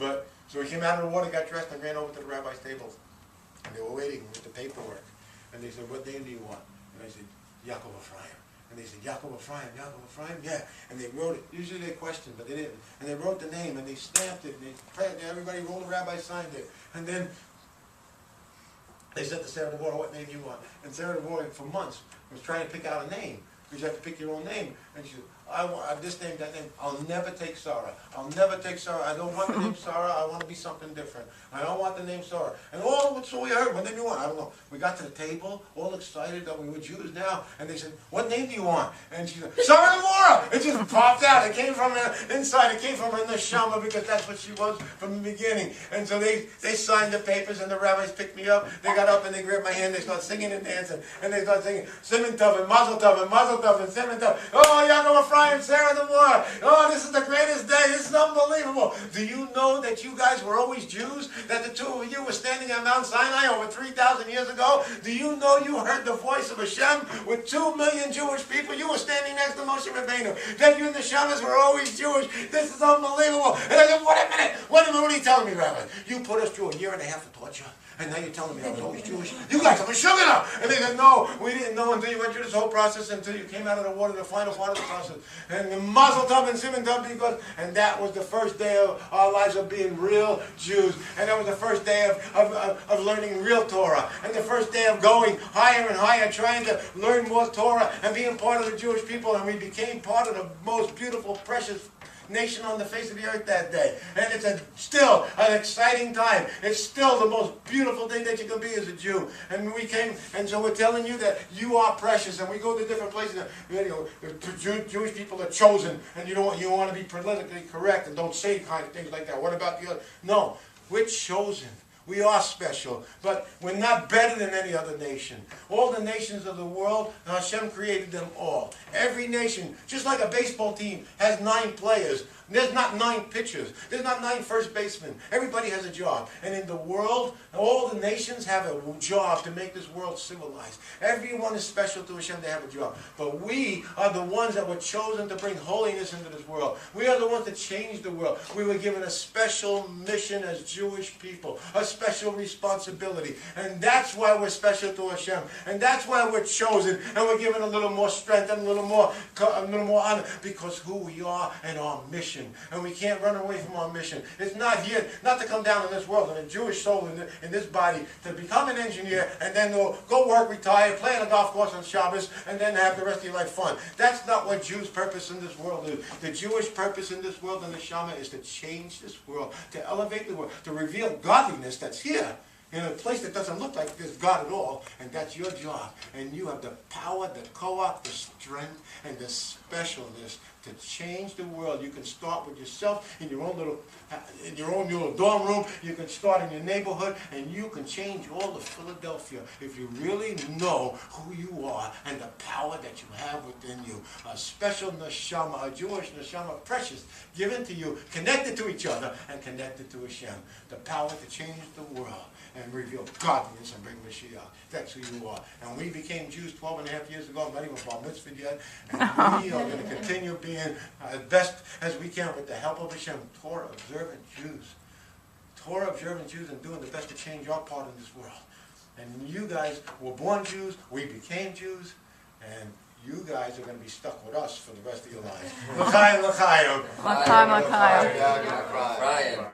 But so we came out of the water, got dressed, and ran over to the rabbi's table. And they were waiting with the paperwork. And they said, what name do you want? And I said, Yaakov Ephraim. And they said, Yaakov Ephraim, Yaakov Ephraim, yeah. And they wrote it. Usually they questioned, but they didn't. And they wrote the name, and they stamped it, and they prayed, and everybody rolled, the rabbi signed it. And then they said to Sarah Devorah, what name do you want? And Sarah Devorah, for months, was trying to pick out a name. Because you have to pick your own name. And she said, I want this name, that name. I'll never take Sarah. I'll never take Sarah. I don't want the name Sarah. I want to be something different. I don't want the name Sarah. And so we heard, what name do you want? I don't know. We got to the table, all excited that we were Jews now. And they said, what name do you want? And she said, Sarah Devorah! It just popped out. It came from inside. It came from her neshama because that's what she was from the beginning. And so they signed the papers, and the rabbis picked me up. They got up and they grabbed my hand. They started singing and dancing. And they started singing, Simon Tov and Mazel Tov and Mazel Tov and Simon Tov. Oh, Yaakov Ephraim, Sarah Devorah. Oh, this is the greatest day. This is unbelievable. Do you know that you guys were always Jews? That the two of you were standing on Mount Sinai over 3,000 years ago? Do you know you heard the voice of Hashem with 2 million Jewish people? You were standing next to Moshe Rabbeinu. That you and the Shamas were always Jewish. This is unbelievable. And I said, wait a minute, what are you telling me, Rabbi? You put us through a year and a half of torture, and now you're telling me I was always Jewish? You guys have been sugar now. And they said, no, we didn't know until you went through this whole process, until you came out of the water, the final part of the process. And the Mazel Tov and Simon Tov, and that was the first day of our lives of being real Jews. And that was the first day of learning real Torah. And the first day of going higher and higher, trying to learn more Torah and being part of the Jewish people. And we became part of the most beautiful, precious nation on the face of the earth that day. And it's still an exciting time. It's still the most beautiful thing that you can be as a Jew. And we came, and so we're telling you that you are precious. And we go to different places. And, Jewish people are chosen, and you want to be politically correct and don't say kind of things like that. What about the other? No, we're chosen. We are special, but we're not better than any other nation. All the nations of the world, Hashem created them all. Every nation, just like a baseball team, has 9 players. There's not 9 pitchers. There's not 9 first basemen. Everybody has a job. And in the world, all the nations have a job to make this world civilized. Everyone is special to Hashem. They have a job. But we are the ones that were chosen to bring holiness into this world. We are the ones that changed the world. We were given a special mission as Jewish people, a special responsibility. And that's why we're special to Hashem. And that's why we're chosen. And we're given a little more strength and a little more honor, because who we are and our mission. And we can't run away from our mission. It's not here, not to come down in this world, and a Jewish soul in this body, to become an engineer, and then go work, retire, play on a golf course on Shabbos, and then have the rest of your life fun. That's not what Jews' purpose in this world is. The Jewish purpose in this world, in the Shama, is to change this world, to elevate the world, to reveal godliness that's here, in a place that doesn't look like there's God at all, and that's your job. And you have the power, the co-op, the strength, and the specialness to change the world. You can start with yourself in your own little dorm room. You can start in your neighborhood, and you can change all of Philadelphia if you really know who you are and the power that you have within you. A special neshama, a Jewish neshama, precious, given to you, connected to each other, and connected to Hashem. The power to change the world and reveal godliness and bring Mashiach. That's who you are. And we became Jews 12 and a half years ago. I'm not even bar mitzvah yet. And we are going to continue being as best as we can with the help of Hashem, Torah observant Jews. Torah observant Jews, and doing the best to change our part in this world. And you guys were born Jews. We became Jews. And you guys are going to be stuck with us for the rest of your lives. L'chaim, l'chaim. L'chaim, l'chaim.